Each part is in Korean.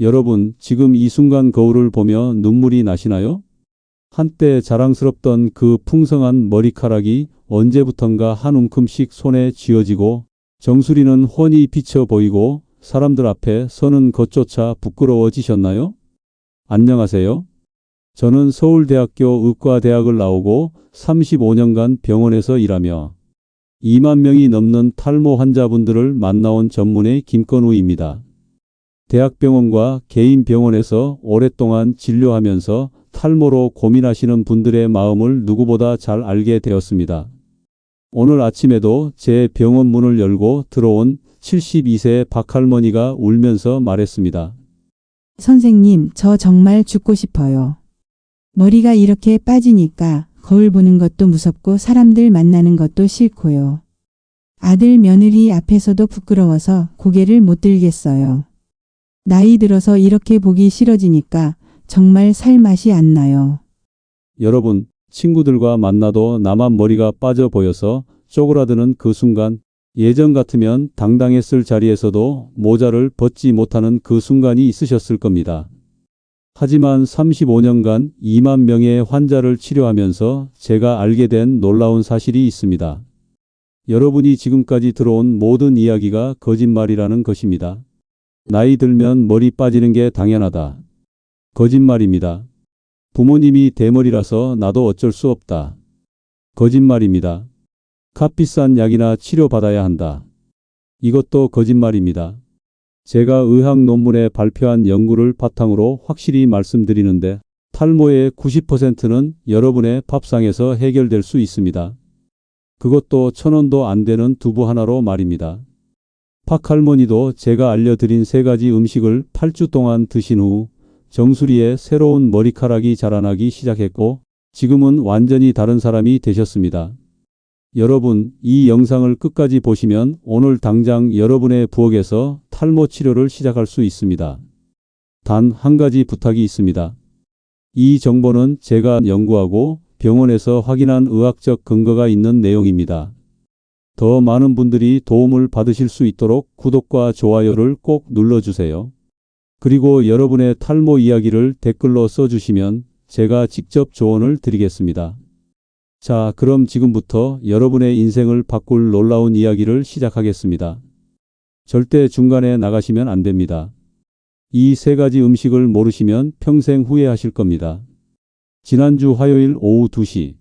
여러분, 지금 이 순간 거울을 보며 눈물이 나시나요? 한때 자랑스럽던 그 풍성한 머리카락이 언제부턴가 한 움큼씩 손에 쥐어지고 정수리는 훤히 비쳐 보이고 사람들 앞에 서는 것조차 부끄러워지셨나요? 안녕하세요. 저는 서울대학교 의과대학을 나오고 35년간 병원에서 일하며 2만 명이 넘는 탈모 환자분들을 만나온 전문의 김건우입니다. 대학병원과 개인 병원에서 오랫동안 진료하면서 탈모로 고민하시는 분들의 마음을 누구보다 잘 알게 되었습니다. 오늘 아침에도 제 병원 문을 열고 들어온 72세 박할머니가 울면서 말했습니다. 선생님, 저 정말 죽고 싶어요. 머리가 이렇게 빠지니까 거울 보는 것도 무섭고 사람들 만나는 것도 싫고요. 아들 며느리 앞에서도 부끄러워서 고개를 못 들겠어요. 나이 들어서 이렇게 보기 싫어지니까 정말 살 맛이 안 나요. 여러분, 친구들과 만나도 나만 머리가 빠져 보여서 쪼그라드는 그 순간, 예전 같으면 당당했을 자리에서도 모자를 벗지 못하는 그 순간이 있으셨을 겁니다. 하지만 35년간 2만 명의 환자를 치료하면서 제가 알게 된 놀라운 사실이 있습니다. 여러분이 지금까지 들어온 모든 이야기가 거짓말이라는 것입니다. 나이 들면 머리 빠지는 게 당연하다. 거짓말입니다. 부모님이 대머리라서 나도 어쩔 수 없다. 거짓말입니다. 값비싼 약이나 치료받아야 한다. 이것도 거짓말입니다. 제가 의학 논문에 발표한 연구를 바탕으로 확실히 말씀드리는데 탈모의 90%는 여러분의 밥상에서 해결될 수 있습니다. 그것도 1,000원도 안 되는 두부 하나로 말입니다. 박할머니도 제가 알려드린 3가지 음식을 8주 동안 드신 후 정수리에 새로운 머리카락이 자라나기 시작했고 지금은 완전히 다른 사람이 되셨습니다. 여러분, 이 영상을 끝까지 보시면 오늘 당장 여러분의 부엌에서 탈모 치료를 시작할 수 있습니다. 단 한 가지 부탁이 있습니다. 이 정보는 제가 연구하고 병원에서 확인한 의학적 근거가 있는 내용입니다. 더 많은 분들이 도움을 받으실 수 있도록 구독과 좋아요를 꼭 눌러주세요. 그리고 여러분의 탈모 이야기를 댓글로 써주시면 제가 직접 조언을 드리겠습니다. 자, 그럼 지금부터 여러분의 인생을 바꿀 놀라운 이야기를 시작하겠습니다. 절대 중간에 나가시면 안 됩니다. 이 3가지 음식을 모르시면 평생 후회하실 겁니다. 지난주 화요일 오후 2시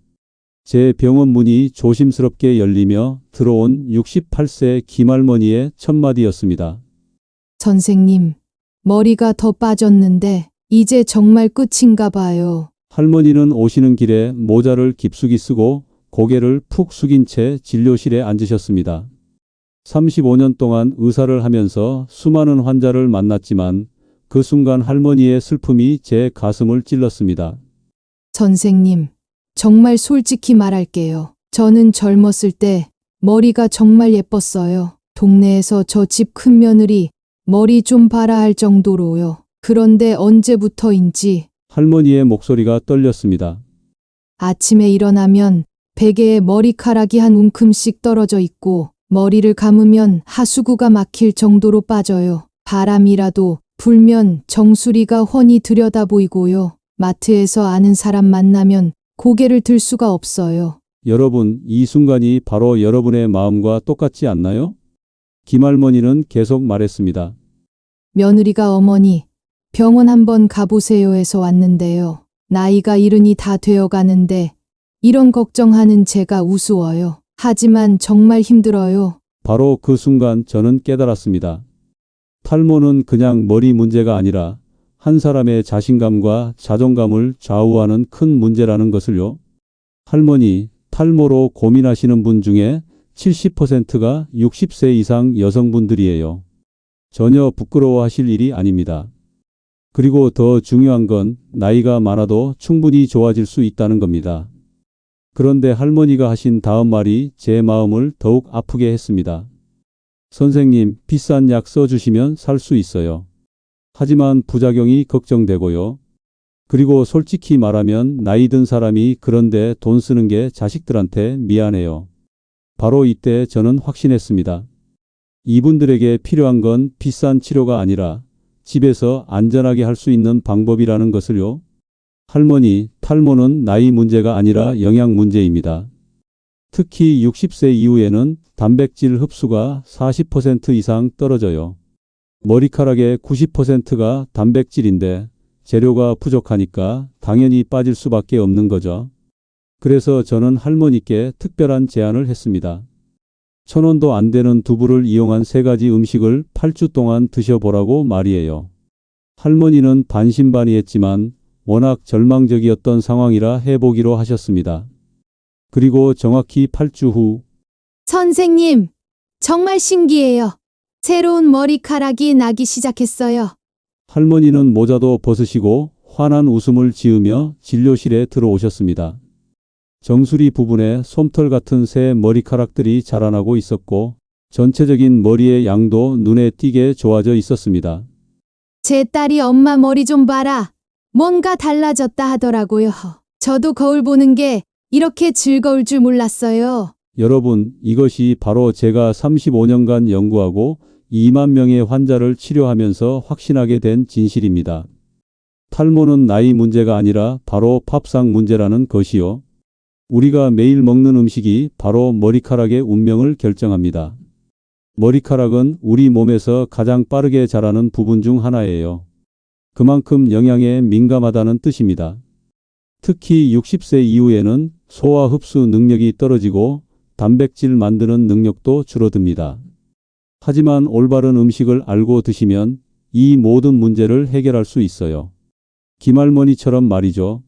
제 병원 문이 조심스럽게 열리며 들어온 68세 김할머니의 첫 마디였습니다. 선생님, 머리가 더 빠졌는데 이제 정말 끝인가 봐요. 할머니는 오시는 길에 모자를 깊숙이 쓰고 고개를 푹 숙인 채 진료실에 앉으셨습니다. 35년 동안 의사를 하면서 수많은 환자를 만났지만 그 순간 할머니의 슬픔이 제 가슴을 찔렀습니다. 선생님, 정말 솔직히 말할게요. 저는 젊었을 때 머리가 정말 예뻤어요. 동네에서 저 집 큰 며느리 머리 좀 봐라 할 정도로요. 그런데 언제부터인지 할머니의 목소리가 떨렸습니다. 아침에 일어나면 베개에 머리카락이 한 움큼씩 떨어져 있고 머리를 감으면 하수구가 막힐 정도로 빠져요. 바람이라도 불면 정수리가 훤히 들여다 보이고요. 마트에서 아는 사람 만나면 고개를 들 수가 없어요. 여러분, 이 순간이 바로 여러분의 마음과 똑같지 않나요? 김할머니는 계속 말했습니다. 며느리가 어머니, 병원 한번 가보세요 해서 왔는데요. 나이가 70이 다 되어 가는데 이런 걱정하는 제가 우스워요. 하지만 정말 힘들어요. 바로 그 순간 저는 깨달았습니다. 탈모는 그냥 머리 문제가 아니라 한 사람의 자신감과 자존감을 좌우하는 큰 문제라는 것을요. 할머니, 탈모로 고민하시는 분 중에 70%가 60세 이상 여성분들이에요. 전혀 부끄러워하실 일이 아닙니다. 그리고 더 중요한 건 나이가 많아도 충분히 좋아질 수 있다는 겁니다. 그런데 할머니가 하신 다음 말이 제 마음을 더욱 아프게 했습니다. 선생님, 비싼 약 써주시면 살 수 있어요. 하지만 부작용이 걱정되고요. 그리고 솔직히 말하면 나이 든 사람이 그런데 돈 쓰는 게 자식들한테 미안해요. 바로 이때 저는 확신했습니다. 이분들에게 필요한 건 비싼 치료가 아니라 집에서 안전하게 할 수 있는 방법이라는 것을요. 할머니, 탈모는 나이 문제가 아니라 영양 문제입니다. 특히 60세 이후에는 단백질 흡수가 40% 이상 떨어져요. 머리카락의 90%가 단백질인데 재료가 부족하니까 당연히 빠질 수밖에 없는 거죠. 그래서 저는 할머니께 특별한 제안을 했습니다. 1,000원도 안 되는 두부를 이용한 3가지 음식을 8주 동안 드셔보라고 말이에요. 할머니는 반신반의했지만 워낙 절망적이었던 상황이라 해보기로 하셨습니다. 그리고 정확히 8주 후 선생님, 정말 신기해요. 새로운 머리카락이 나기 시작했어요. 할머니는 모자도 벗으시고 환한 웃음을 지으며 진료실에 들어오셨습니다. 정수리 부분에 솜털 같은 새 머리카락들이 자라나고 있었고 전체적인 머리의 양도 눈에 띄게 좋아져 있었습니다. 제 딸이 엄마 머리 좀 봐라. 뭔가 달라졌다 하더라고요. 저도 거울 보는 게 이렇게 즐거울 줄 몰랐어요. 여러분, 이것이 바로 제가 35년간 연구하고 2만 명의 환자를 치료하면서 확신하게 된 진실입니다. 탈모는 나이 문제가 아니라 바로 밥상 문제라는 것이요. 우리가 매일 먹는 음식이 바로 머리카락의 운명을 결정합니다. 머리카락은 우리 몸에서 가장 빠르게 자라는 부분 중 하나예요. 그만큼 영양에 민감하다는 뜻입니다. 특히 60세 이후에는 소화 흡수 능력이 떨어지고 단백질 만드는 능력도 줄어듭니다. 하지만 올바른 음식을 알고 드시면 이 모든 문제를 해결할 수 있어요. 김할머니처럼 말이죠.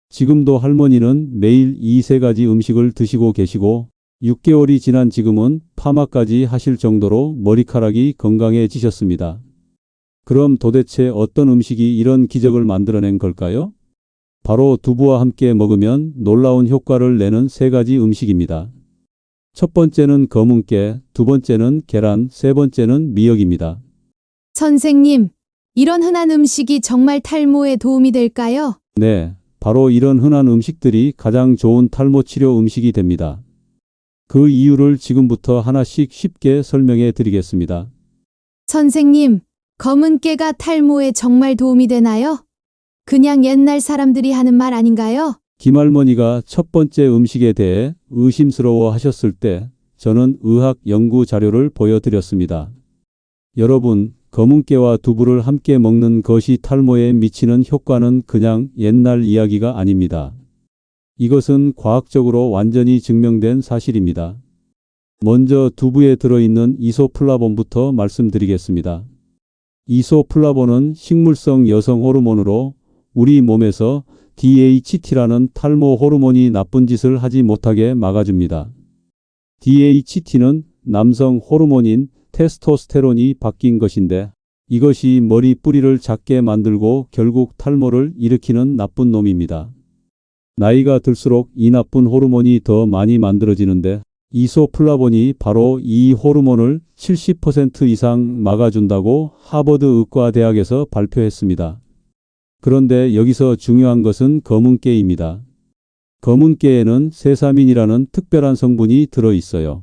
지금도 할머니는 매일 이 3가지 음식을 드시고 계시고 6개월이 지난 지금은 파마까지 하실 정도로 머리카락이 건강해지셨습니다. 그럼 도대체 어떤 음식이 이런 기적을 만들어낸 걸까요? 바로 두부와 함께 먹으면 놀라운 효과를 내는 3가지 음식입니다. 첫 번째는 검은깨, 두 번째는 계란, 세 번째는 미역입니다. 선생님, 이런 흔한 음식이 정말 탈모에 도움이 될까요? 네, 바로 이런 흔한 음식들이 가장 좋은 탈모 치료 음식이 됩니다. 그 이유를 지금부터 하나씩 쉽게 설명해 드리겠습니다. 선생님, 검은 깨가 탈모에 정말 도움이 되나요? 그냥 옛날 사람들이 하는 말 아닌가요? 김할머니가 첫 번째 음식에 대해 의심스러워 하셨을 때 저는 의학 연구 자료를 보여드렸습니다. 여러분, 검은깨와 두부를 함께 먹는 것이 탈모에 미치는 효과는 그냥 옛날 이야기가 아닙니다. 이것은 과학적으로 완전히 증명된 사실입니다. 먼저 두부에 들어있는 이소플라본부터 말씀드리겠습니다. 이소플라본은 식물성 여성 호르몬으로 우리 몸에서 DHT라는 탈모 호르몬이 나쁜 짓을 하지 못하게 막아줍니다. DHT는 남성 호르몬인 테스토스테론이 바뀐 것인데 이것이 머리 뿌리를 작게 만들고 결국 탈모를 일으키는 나쁜 놈입니다. 나이가 들수록 이 나쁜 호르몬이 더 많이 만들어지는데 이소플라본이 바로 이 호르몬을 70% 이상 막아준다고 하버드 의과대학에서 발표했습니다. 그런데 여기서 중요한 것은 검은깨입니다. 검은깨에는 세사민이라는 특별한 성분이 들어있어요.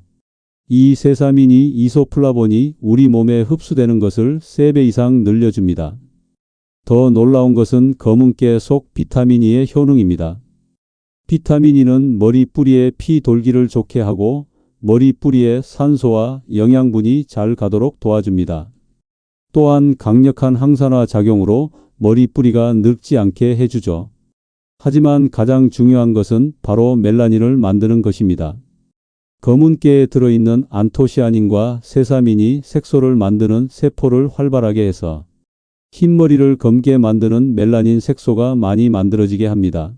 이 세사민이 이소플라본이 우리 몸에 흡수되는 것을 3배 이상 늘려줍니다. 더 놀라운 것은 검은깨 속 비타민 E의 효능입니다. 비타민 E는 머리 뿌리의 피 돌기를 좋게 하고 머리 뿌리에 산소와 영양분이 잘 가도록 도와줍니다. 또한 강력한 항산화 작용으로 머리 뿌리가 늙지 않게 해주죠. 하지만 가장 중요한 것은 바로 멜라닌을 만드는 것입니다. 검은깨에 들어있는 안토시아닌과 세사민이 색소를 만드는 세포를 활발하게 해서 흰머리를 검게 만드는 멜라닌 색소가 많이 만들어지게 합니다.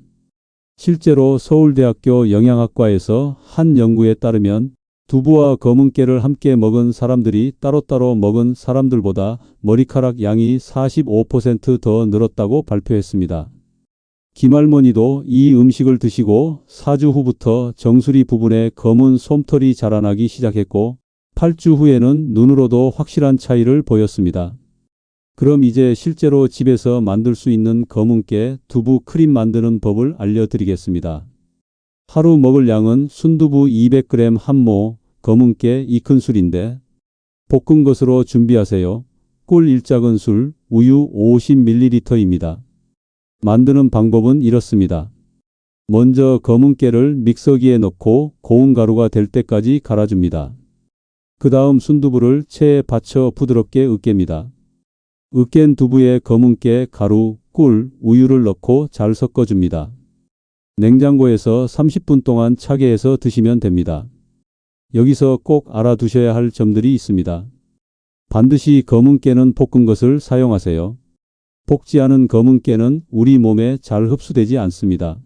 실제로 서울대학교 영양학과에서 한 연구에 따르면 두부와 검은깨를 함께 먹은 사람들이 따로따로 먹은 사람들보다 머리카락 양이 45% 더 늘었다고 발표했습니다. 김할머니도 이 음식을 드시고 4주 후부터 정수리 부분에 검은 솜털이 자라나기 시작했고 8주 후에는 눈으로도 확실한 차이를 보였습니다. 그럼 이제 실제로 집에서 만들 수 있는 검은깨 두부 크림 만드는 법을 알려드리겠습니다. 하루 먹을 양은 순두부 200g 한 모, 검은깨 2큰술인데 볶은 것으로 준비하세요. 꿀 1작은술, 우유 50ml입니다. 만드는 방법은 이렇습니다. 먼저 검은 깨를 믹서기에 넣고 고운 가루가 될 때까지 갈아줍니다. 그 다음 순두부를 체에 받쳐 부드럽게 으깹니다. 으깬 두부에 검은 깨, 가루, 꿀, 우유를 넣고 잘 섞어줍니다. 냉장고에서 30분 동안 차게 해서 드시면 됩니다. 여기서 꼭 알아두셔야 할 점들이 있습니다. 반드시 검은 깨는 볶은 것을 사용하세요. 볶지 않은 검은 깨는 우리 몸에 잘 흡수되지 않습니다.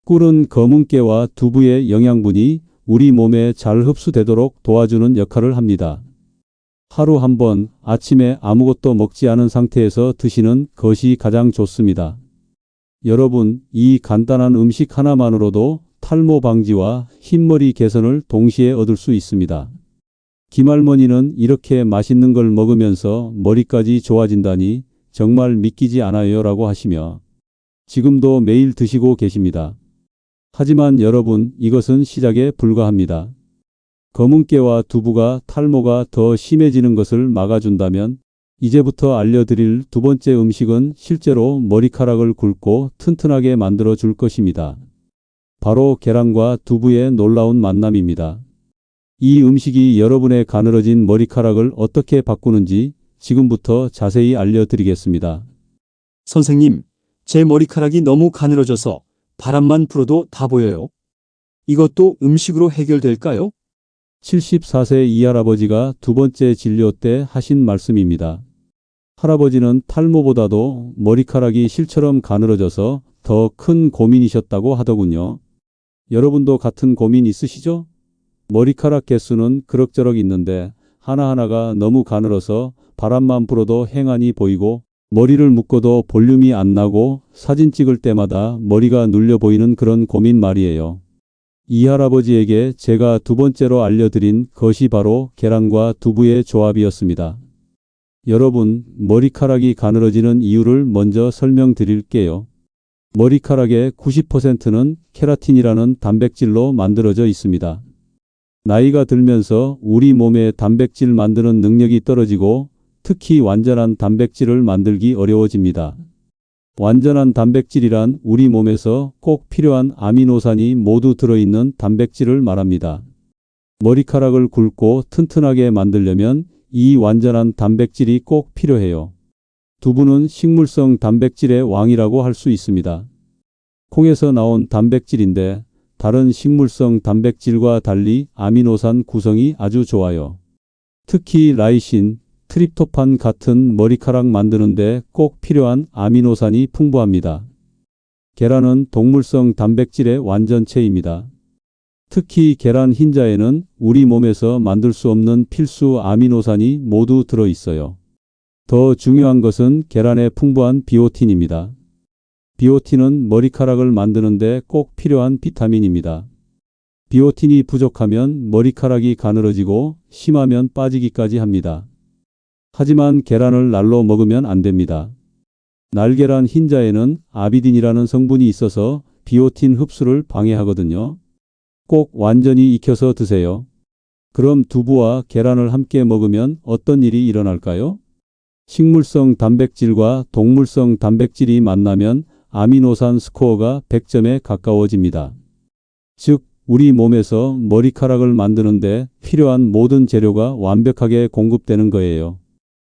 꿀은 검은 깨와 두부의 영양분이 우리 몸에 잘 흡수되도록 도와주는 역할을 합니다. 하루 한 번 아침에 아무것도 먹지 않은 상태에서 드시는 것이 가장 좋습니다. 여러분, 이 간단한 음식 하나만으로도 탈모 방지와 흰머리 개선을 동시에 얻을 수 있습니다. 김할머니는 이렇게 맛있는 걸 먹으면서 머리까지 좋아진다니 정말 믿기지 않아요 라고 하시며 지금도 매일 드시고 계십니다. 하지만 여러분, 이것은 시작에 불과합니다. 검은 깨와 두부가 탈모가 더 심해지는 것을 막아준다면 이제부터 알려드릴 두 번째 음식은 실제로 머리카락을 굵고 튼튼하게 만들어 줄 것입니다. 바로 계란과 두부의 놀라운 만남입니다. 이 음식이 여러분의 가늘어진 머리카락을 어떻게 바꾸는지 지금부터 자세히 알려드리겠습니다. 선생님, 제 머리카락이 너무 가늘어져서 바람만 불어도 다 보여요. 이것도 음식으로 해결될까요? 74세 이 할아버지가 두 번째 진료 때 하신 말씀입니다. 할아버지는 탈모보다도 머리카락이 실처럼 가늘어져서 더 큰 고민이셨다고 하더군요. 여러분도 같은 고민 있으시죠? 머리카락 개수는 그럭저럭 있는데 하나하나가 너무 가늘어서 바람만 불어도 행안이 보이고 머리를 묶어도 볼륨이 안 나고 사진 찍을 때마다 머리가 눌려 보이는 그런 고민 말이에요. 이 할아버지에게 제가 두 번째로 알려드린 것이 바로 계란과 두부의 조합이었습니다. 여러분, 머리카락이 가늘어지는 이유를 먼저 설명드릴게요. 머리카락의 90%는 케라틴이라는 단백질로 만들어져 있습니다. 나이가 들면서 우리 몸의 단백질 만드는 능력이 떨어지고 특히 완전한 단백질을 만들기 어려워집니다. 완전한 단백질이란 우리 몸에서 꼭 필요한 아미노산이 모두 들어있는 단백질을 말합니다. 머리카락을 굵고 튼튼하게 만들려면 이 완전한 단백질이 꼭 필요해요. 두부는 식물성 단백질의 왕이라고 할 수 있습니다. 콩에서 나온 단백질인데 다른 식물성 단백질과 달리 아미노산 구성이 아주 좋아요. 특히 라이신, 트립토판 같은 머리카락 만드는데 꼭 필요한 아미노산이 풍부합니다. 계란은 동물성 단백질의 완전체입니다. 특히 계란 흰자에는 우리 몸에서 만들 수 없는 필수 아미노산이 모두 들어 있어요. 더 중요한 것은 계란의 풍부한 비오틴입니다. 비오틴은 머리카락을 만드는데 꼭 필요한 비타민입니다. 비오틴이 부족하면 머리카락이 가늘어지고 심하면 빠지기까지 합니다. 하지만 계란을 날로 먹으면 안 됩니다. 날계란 흰자에는 아비딘이라는 성분이 있어서 비오틴 흡수를 방해하거든요. 꼭 완전히 익혀서 드세요. 그럼 두부와 계란을 함께 먹으면 어떤 일이 일어날까요? 식물성 단백질과 동물성 단백질이 만나면 아미노산 스코어가 100점에 가까워집니다. 즉, 우리 몸에서 머리카락을 만드는데 필요한 모든 재료가 완벽하게 공급되는 거예요.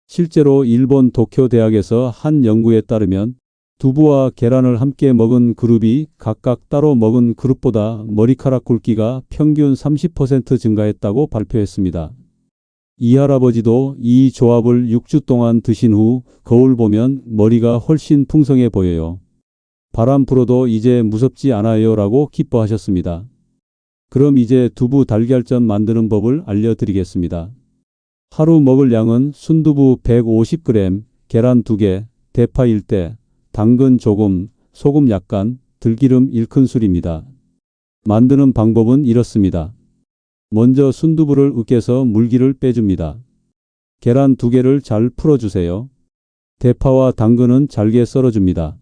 실제로 일본 도쿄 대학에서 한 연구에 따르면 두부와 계란을 함께 먹은 그룹이 각각 따로 먹은 그룹보다 머리카락 굵기가 평균 30% 증가했다고 발표했습니다. 이 할아버지도 이 조합을 6주 동안 드신 후 거울 보면 머리가 훨씬 풍성해 보여요. 바람 불어도 이제 무섭지 않아요 라고 기뻐하셨습니다. 그럼 이제 두부 달걀전 만드는 법을 알려드리겠습니다. 하루 먹을 양은 순두부 150g, 계란 2개, 대파 1대, 당근 조금, 소금 약간, 들기름 1큰술입니다. 만드는 방법은 이렇습니다. 먼저 순두부를 으깨서 물기를 빼줍니다. 계란 2개를 잘 풀어주세요. 대파와 당근은 잘게 썰어줍니다.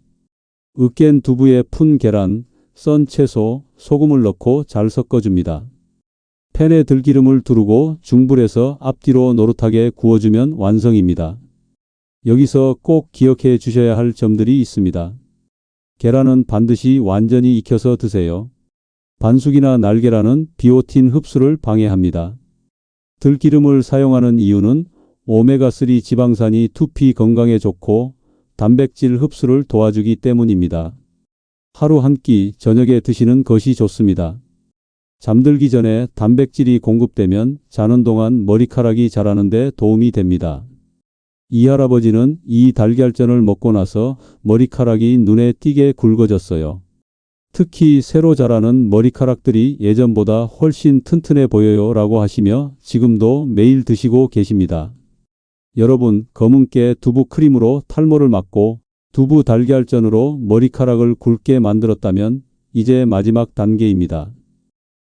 으깬 두부에 푼 계란, 썬 채소, 소금을 넣고 잘 섞어줍니다. 팬에 들기름을 두르고 중불에서 앞뒤로 노릇하게 구워주면 완성입니다. 여기서 꼭 기억해 주셔야 할 점들이 있습니다. 계란은 반드시 완전히 익혀서 드세요. 반숙이나 날계란은 비오틴 흡수를 방해합니다. 들기름을 사용하는 이유는 오메가3 지방산이 두피 건강에 좋고 단백질 흡수를 도와주기 때문입니다. 하루 한 끼 저녁에 드시는 것이 좋습니다. 잠들기 전에 단백질이 공급되면 자는 동안 머리카락이 자라는 데 도움이 됩니다. 이 할아버지는 이 달걀전을 먹고 나서 머리카락이 눈에 띄게 굵어졌어요. 특히 새로 자라는 머리카락들이 예전보다 훨씬 튼튼해 보여요 라고 하시며 지금도 매일 드시고 계십니다. 여러분, 검은깨 두부 크림으로 탈모를 막고 두부 달걀전으로 머리카락을 굵게 만들었다면 이제 마지막 단계입니다.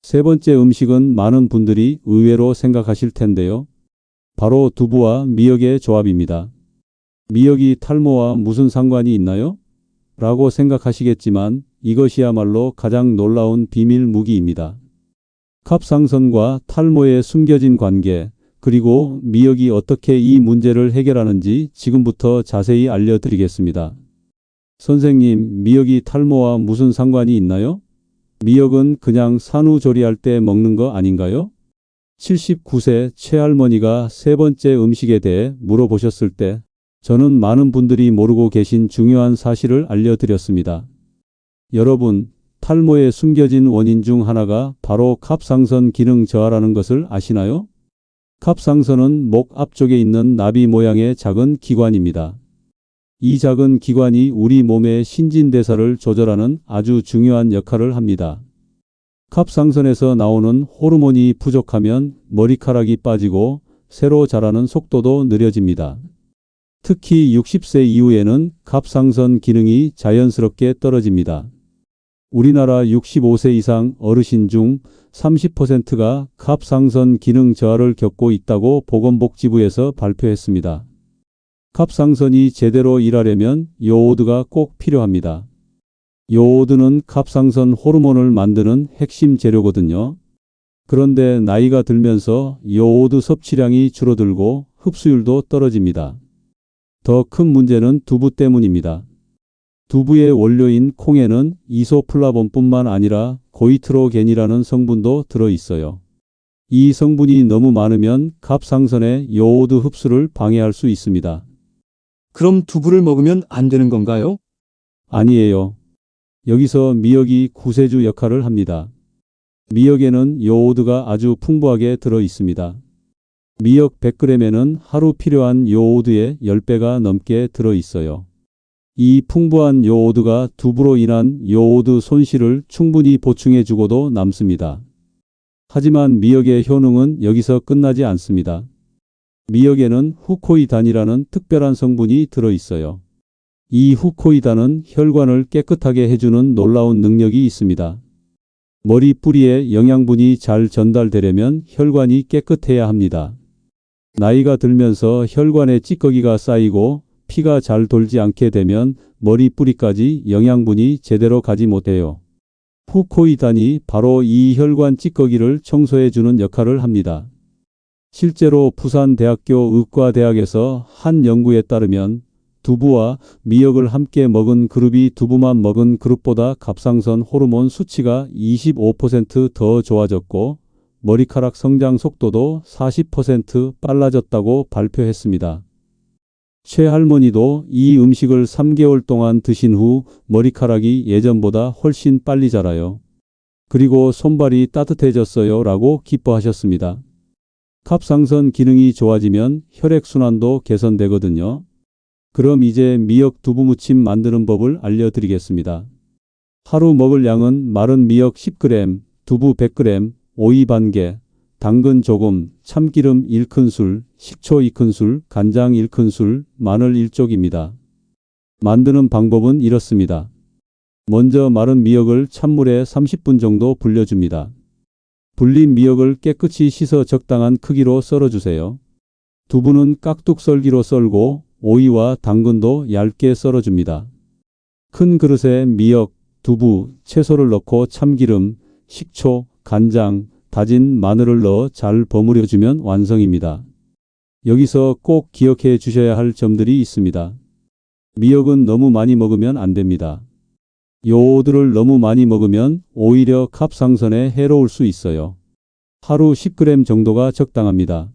세 번째 음식은 많은 분들이 의외로 생각하실 텐데요. 바로 두부와 미역의 조합입니다. 미역이 탈모와 무슨 상관이 있나요? 라고 생각하시겠지만 이것이야말로 가장 놀라운 비밀 무기입니다. 갑상선과 탈모의 숨겨진 관계, 그리고 미역이 어떻게 이 문제를 해결하는지 지금부터 자세히 알려드리겠습니다. 선생님, 미역이 탈모와 무슨 상관이 있나요? 미역은 그냥 산후조리할 때 먹는 거 아닌가요? 79세 최할머니가 세 번째 음식에 대해 물어보셨을 때 저는 많은 분들이 모르고 계신 중요한 사실을 알려드렸습니다. 여러분, 탈모의 숨겨진 원인 중 하나가 바로 갑상선 기능 저하라는 것을 아시나요? 갑상선은 목 앞쪽에 있는 나비 모양의 작은 기관입니다. 이 작은 기관이 우리 몸의 신진대사를 조절하는 아주 중요한 역할을 합니다. 갑상선에서 나오는 호르몬이 부족하면 머리카락이 빠지고 새로 자라는 속도도 느려집니다. 특히 60세 이후에는 갑상선 기능이 자연스럽게 떨어집니다. 우리나라 65세 이상 어르신 중 30%가 갑상선 기능 저하를 겪고 있다고 보건복지부에서 발표했습니다. 갑상선이 제대로 일하려면 요오드가 꼭 필요합니다. 요오드는 갑상선 호르몬을 만드는 핵심 재료거든요. 그런데 나이가 들면서 요오드 섭취량이 줄어들고 흡수율도 떨어집니다. 더 큰 문제는 두부 때문입니다. 두부의 원료인 콩에는 이소플라본뿐만 아니라 고이트로겐이라는 성분도 들어있어요. 이 성분이 너무 많으면 갑상선의 요오드 흡수를 방해할 수 있습니다. 그럼 두부를 먹으면 안 되는 건가요? 아니에요. 여기서 미역이 구세주 역할을 합니다. 미역에는 요오드가 아주 풍부하게 들어 있습니다. 미역 100g에는 하루 필요한 요오드의 10배가 넘게 들어 있어요. 이 풍부한 요오드가 두부로 인한 요오드 손실을 충분히 보충해 주고도 남습니다. 하지만 미역의 효능은 여기서 끝나지 않습니다. 미역에는 후코이단이라는 특별한 성분이 들어 있어요. 이 후코이단은 혈관을 깨끗하게 해주는 놀라운 능력이 있습니다. 머리 뿌리에 영양분이 잘 전달되려면 혈관이 깨끗해야 합니다. 나이가 들면서 혈관에 찌꺼기가 쌓이고 피가 잘 돌지 않게 되면 머리 뿌리까지 영양분이 제대로 가지 못해요. 후코이단이 바로 이 혈관 찌꺼기를 청소해 주는 역할을 합니다. 실제로 부산대학교 의과대학에서 한 연구에 따르면 두부와 미역을 함께 먹은 그룹이 두부만 먹은 그룹보다 갑상선 호르몬 수치가 25% 더 좋아졌고 머리카락 성장 속도도 40% 빨라졌다고 발표했습니다. 최 할머니도 이 음식을 3개월 동안 드신 후 머리카락이 예전보다 훨씬 빨리 자라요. 그리고 손발이 따뜻해졌어요 라고 기뻐하셨습니다. 갑상선 기능이 좋아지면 혈액순환도 개선되거든요. 그럼 이제 미역 두부무침 만드는 법을 알려드리겠습니다. 하루 먹을 양은 마른 미역 10g, 두부 100g, 오이 반개, 당근 조금, 참기름 1큰술, 식초 2큰술, 간장 1큰술, 마늘 1쪽입니다. 만드는 방법은 이렇습니다. 먼저 마른 미역을 찬물에 30분 정도 불려줍니다. 불린 미역을 깨끗이 씻어 적당한 크기로 썰어주세요. 두부는 깍둑 썰기로 썰고 오이와 당근도 얇게 썰어줍니다. 큰 그릇에 미역, 두부, 채소를 넣고 참기름, 식초, 간장, 다진 마늘을 넣어 잘 버무려주면 완성입니다. 여기서 꼭 기억해 주셔야 할 점들이 있습니다. 미역은 너무 많이 먹으면 안 됩니다. 요오드를 너무 많이 먹으면 오히려 갑상선에 해로울 수 있어요. 하루 10g 정도가 적당합니다.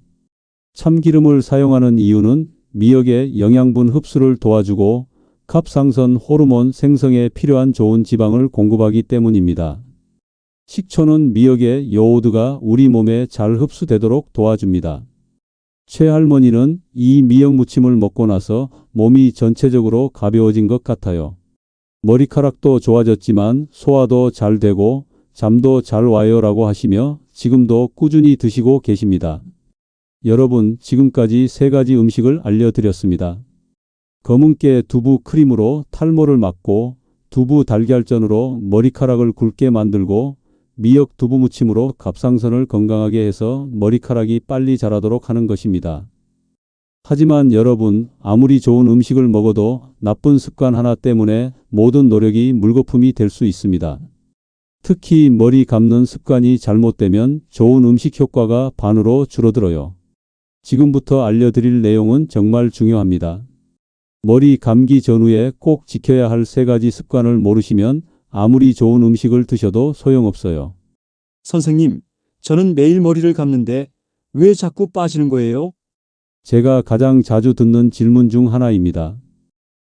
참기름을 사용하는 이유는 미역의 영양분 흡수를 도와주고 갑상선 호르몬 생성에 필요한 좋은 지방을 공급하기 때문입니다. 식초는 미역의 요오드가 우리 몸에 잘 흡수되도록 도와줍니다. 최할머니는 이 미역 무침을 먹고 나서 몸이 전체적으로 가벼워진 것 같아요. 머리카락도 좋아졌지만 소화도 잘 되고 잠도 잘 와요라고 하시며 지금도 꾸준히 드시고 계십니다. 여러분, 지금까지 3가지 음식을 알려드렸습니다. 검은깨 두부 크림으로 탈모를 막고, 두부 달걀전으로 머리카락을 굵게 만들고, 미역 두부 무침으로 갑상선을 건강하게 해서 머리카락이 빨리 자라도록 하는 것입니다. 하지만 여러분, 아무리 좋은 음식을 먹어도 나쁜 습관 하나 때문에 모든 노력이 물거품이 될 수 있습니다. 특히 머리 감는 습관이 잘못되면 좋은 음식 효과가 반으로 줄어들어요. 지금부터 알려드릴 내용은 정말 중요합니다. 머리 감기 전후에 꼭 지켜야 할 3가지 습관을 모르시면 아무리 좋은 음식을 드셔도 소용없어요. 선생님, 저는 매일 머리를 감는데 왜 자꾸 빠지는 거예요? 제가 가장 자주 듣는 질문 중 하나입니다.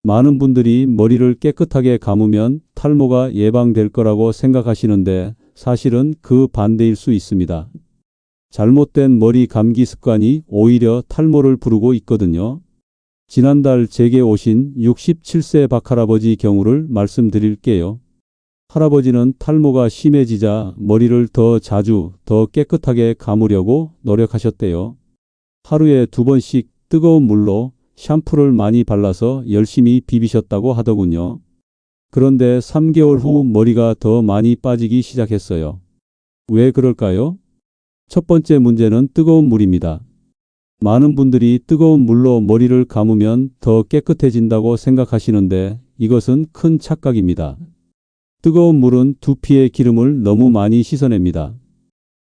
많은 분들이 머리를 깨끗하게 감으면 탈모가 예방될 거라고 생각하시는데 사실은 그 반대일 수 있습니다. 잘못된 머리 감기 습관이 오히려 탈모를 부르고 있거든요. 지난달 제게 오신 67세 박할아버지 경우를 말씀드릴게요. 할아버지는 탈모가 심해지자 머리를 더 자주, 더 깨끗하게 감으려고 노력하셨대요. 하루에 2번씩 뜨거운 물로 샴푸를 많이 발라서 열심히 비비셨다고 하더군요. 그런데 3개월 후 머리가 더 많이 빠지기 시작했어요. 왜 그럴까요? 첫 번째 문제는 뜨거운 물입니다. 많은 분들이 뜨거운 물로 머리를 감으면 더 깨끗해진다고 생각하시는데 이것은 큰 착각입니다. 뜨거운 물은 두피의 기름을 너무 많이 씻어냅니다.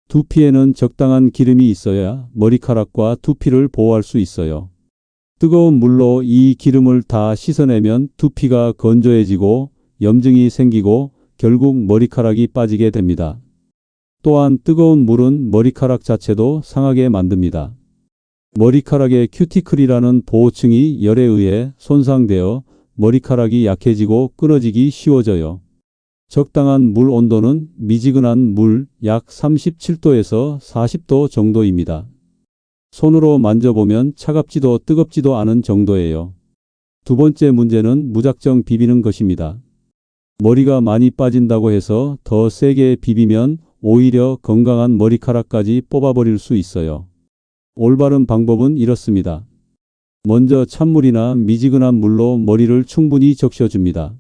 두피에는 적당한 기름이 있어야 머리카락과 두피를 보호할 수 있어요. 뜨거운 물로 이 기름을 다 씻어내면 두피가 건조해지고 염증이 생기고 결국 머리카락이 빠지게 됩니다. 또한 뜨거운 물은 머리카락 자체도 상하게 만듭니다. 머리카락의 큐티클이라는 보호층이 열에 의해 손상되어 머리카락이 약해지고 끊어지기 쉬워져요. 적당한 물 온도는 미지근한 물 약 37도에서 40도 정도입니다. 손으로 만져보면 차갑지도 뜨겁지도 않은 정도예요. 두 번째 문제는 무작정 비비는 것입니다. 머리가 많이 빠진다고 해서 더 세게 비비면 오히려 건강한 머리카락까지 뽑아버릴 수 있어요. 올바른 방법은 이렇습니다. 먼저 찬물이나 미지근한 물로 머리를 충분히 적셔줍니다.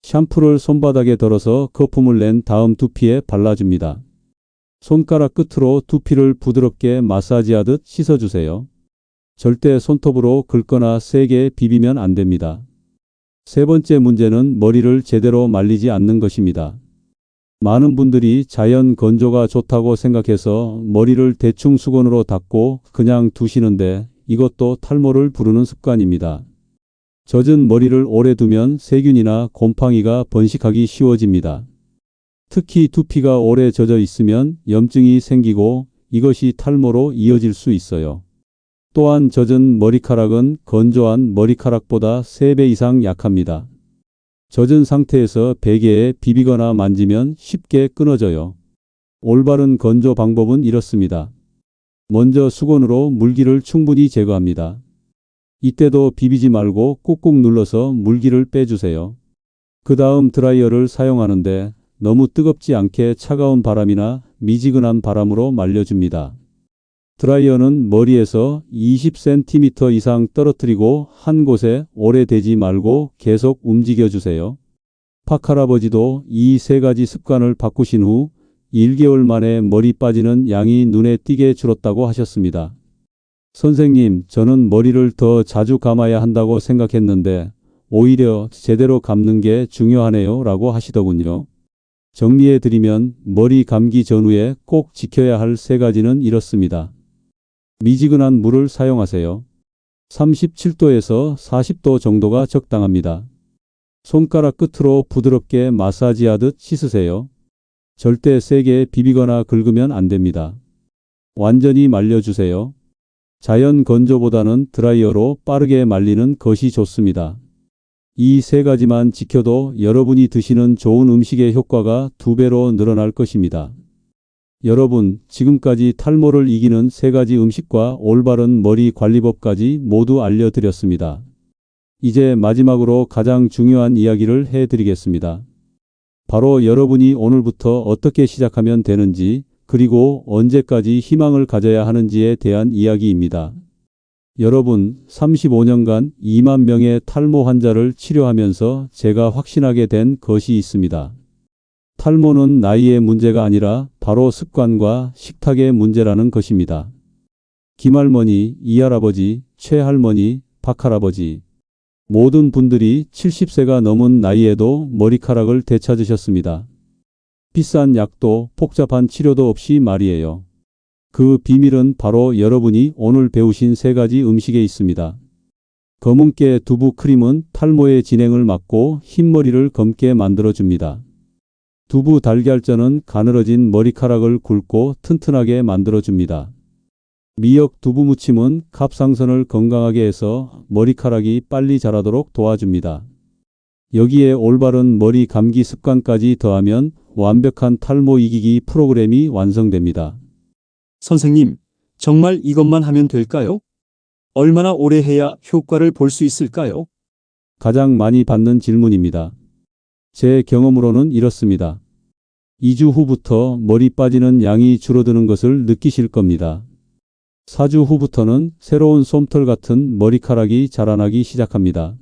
샴푸를 손바닥에 덜어서 거품을 낸 다음 두피에 발라줍니다. 손가락 끝으로 두피를 부드럽게 마사지하듯 씻어주세요. 절대 손톱으로 긁거나 세게 비비면 안 됩니다. 세 번째 문제는 머리를 제대로 말리지 않는 것입니다. 많은 분들이 자연 건조가 좋다고 생각해서 머리를 대충 수건으로 닦고 그냥 두시는데 이것도 탈모를 부르는 습관입니다. 젖은 머리를 오래 두면 세균이나 곰팡이가 번식하기 쉬워집니다. 특히 두피가 오래 젖어 있으면 염증이 생기고 이것이 탈모로 이어질 수 있어요. 또한 젖은 머리카락은 건조한 머리카락보다 3배 이상 약합니다. 젖은 상태에서 베개에 비비거나 만지면 쉽게 끊어져요. 올바른 건조 방법은 이렇습니다. 먼저 수건으로 물기를 충분히 제거합니다. 이때도 비비지 말고 꾹꾹 눌러서 물기를 빼주세요. 그 다음 드라이어를 사용하는데 너무 뜨겁지 않게 차가운 바람이나 미지근한 바람으로 말려줍니다. 드라이어는 머리에서 20cm 이상 떨어뜨리고 한 곳에 오래 대지 말고 계속 움직여주세요. 박할아버지도 이 3가지 습관을 바꾸신 후 1개월 만에 머리 빠지는 양이 눈에 띄게 줄었다고 하셨습니다. 선생님, 저는 머리를 더 자주 감아야 한다고 생각했는데 오히려 제대로 감는 게 중요하네요 라고 하시더군요. 정리해드리면 머리 감기 전후에 꼭 지켜야 할 3가지는 이렇습니다. 미지근한 물을 사용하세요. 37도에서 40도 정도가 적당합니다. 손가락 끝으로 부드럽게 마사지하듯 씻으세요. 절대 세게 비비거나 긁으면 안 됩니다. 완전히 말려주세요. 자연 건조보다는 드라이어로 빠르게 말리는 것이 좋습니다. 이 세 가지만 지켜도 여러분이 드시는 좋은 음식의 효과가 2배로 늘어날 것입니다. 여러분, 지금까지 탈모를 이기는 3가지 음식과 올바른 머리 관리법까지 모두 알려드렸습니다. 이제 마지막으로 가장 중요한 이야기를 해드리겠습니다. 바로 여러분이 오늘부터 어떻게 시작하면 되는지, 그리고 언제까지 희망을 가져야 하는지에 대한 이야기입니다. 여러분, 35년간 2만 명의 탈모 환자를 치료하면서 제가 확신하게 된 것이 있습니다. 탈모는 나이의 문제가 아니라 바로 습관과 식탁의 문제라는 것입니다. 김할머니, 이할아버지, 최할머니, 박할아버지, 모든 분들이 70세가 넘은 나이에도 머리카락을 되찾으셨습니다. 비싼 약도 복잡한 치료도 없이 말이에요. 그 비밀은 바로 여러분이 오늘 배우신 3가지 음식에 있습니다. 검은깨 두부 크림은 탈모의 진행을 막고 흰머리를 검게 만들어줍니다. 두부 달걀전은 가늘어진 머리카락을 굵고 튼튼하게 만들어줍니다. 미역 두부 무침은 갑상선을 건강하게 해서 머리카락이 빨리 자라도록 도와줍니다. 여기에 올바른 머리 감기 습관까지 더하면 완벽한 탈모 이기기 프로그램이 완성됩니다. 선생님, 정말 이것만 하면 될까요? 얼마나 오래 해야 효과를 볼 수 있을까요? 가장 많이 받는 질문입니다. 제 경험으로는 이렇습니다. 2주 후부터 머리 빠지는 양이 줄어드는 것을 느끼실 겁니다. 4주 후부터는 새로운 솜털 같은 머리카락이 자라나기 시작합니다.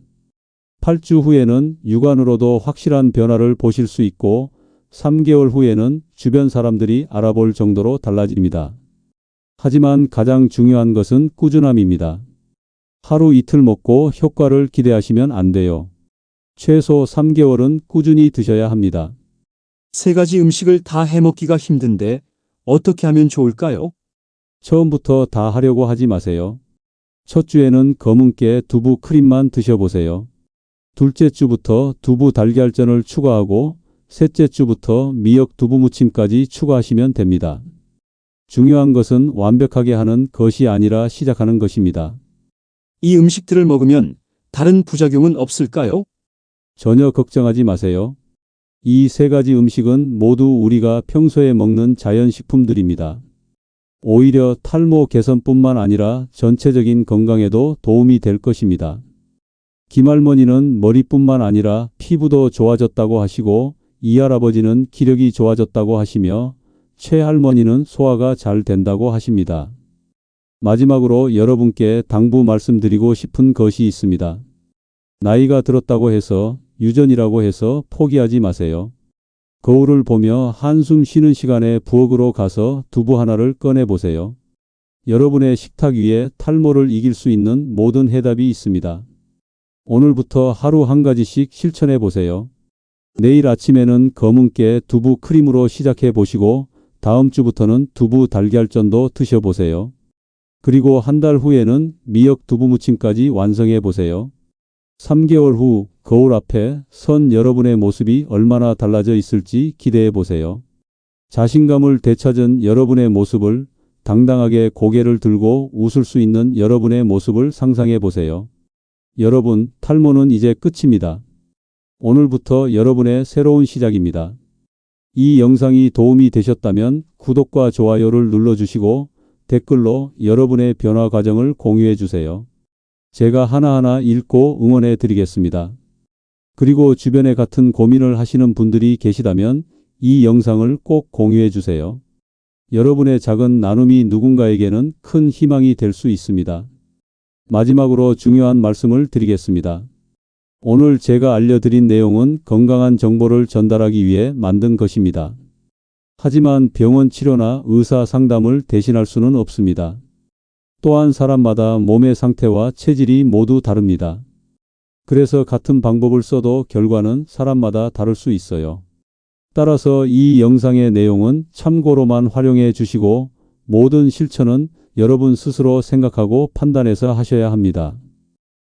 8주 후에는 육안으로도 확실한 변화를 보실 수 있고 3개월 후에는 주변 사람들이 알아볼 정도로 달라집니다. 하지만 가장 중요한 것은 꾸준함입니다. 하루 이틀 먹고 효과를 기대하시면 안 돼요. 최소 3개월은 꾸준히 드셔야 합니다. 3가지 음식을 다 해먹기가 힘든데 어떻게 하면 좋을까요? 처음부터 다 하려고 하지 마세요. 첫 주에는 검은깨 두부 크림만 드셔보세요. 둘째 주부터 두부 달걀전을 추가하고 셋째 주부터 미역 두부 무침까지 추가하시면 됩니다. 중요한 것은 완벽하게 하는 것이 아니라 시작하는 것입니다. 이 음식들을 먹으면 다른 부작용은 없을까요? 전혀 걱정하지 마세요. 이 3가지 음식은 모두 우리가 평소에 먹는 자연식품들입니다. 오히려 탈모 개선뿐만 아니라 전체적인 건강에도 도움이 될 것입니다. 김할머니는 머리뿐만 아니라 피부도 좋아졌다고 하시고 이할아버지는 기력이 좋아졌다고 하시며 최할머니는 소화가 잘 된다고 하십니다. 마지막으로 여러분께 당부 말씀드리고 싶은 것이 있습니다. 나이가 들었다고 해서 유전이라고 해서 포기하지 마세요. 거울을 보며 한숨 쉬는 시간에 부엌으로 가서 두부 하나를 꺼내 보세요. 여러분의 식탁 위에 탈모를 이길 수 있는 모든 해답이 있습니다. 오늘부터 하루 한 가지씩 실천해 보세요. 내일 아침에는 검은깨 두부 크림으로 시작해 보시고 다음 주부터는 두부 달걀전도 드셔보세요. 그리고 한 달 후에는 미역 두부 무침까지 완성해 보세요. 3개월 후 거울 앞에 선 여러분의 모습이 얼마나 달라져 있을지 기대해 보세요. 자신감을 되찾은 여러분의 모습을, 당당하게 고개를 들고 웃을 수 있는 여러분의 모습을 상상해 보세요. 여러분, 탈모는 이제 끝입니다. 오늘부터 여러분의 새로운 시작입니다. 이 영상이 도움이 되셨다면 구독과 좋아요를 눌러주시고 댓글로 여러분의 변화 과정을 공유해 주세요. 제가 하나하나 읽고 응원해 드리겠습니다. 그리고 주변에 같은 고민을 하시는 분들이 계시다면 이 영상을 꼭 공유해 주세요. 여러분의 작은 나눔이 누군가에게는 큰 희망이 될 수 있습니다. 마지막으로 중요한 말씀을 드리겠습니다. 오늘 제가 알려드린 내용은 건강한 정보를 전달하기 위해 만든 것입니다. 하지만 병원 치료나 의사 상담을 대신할 수는 없습니다. 또한 사람마다 몸의 상태와 체질이 모두 다릅니다. 그래서 같은 방법을 써도 결과는 사람마다 다를 수 있어요. 따라서 이 영상의 내용은 참고로만 활용해 주시고 모든 실천은 여러분 스스로 생각하고 판단해서 하셔야 합니다.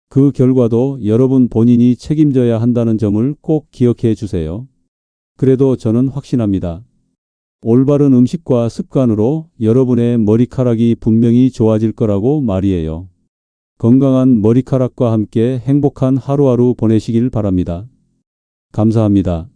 그 결과도 여러분 본인이 책임져야 한다는 점을 꼭 기억해 주세요. 그래도 저는 확신합니다. 올바른 음식과 습관으로 여러분의 머리카락이 분명히 좋아질 거라고 말이에요. 건강한 머리카락과 함께 행복한 하루하루 보내시길 바랍니다. 감사합니다.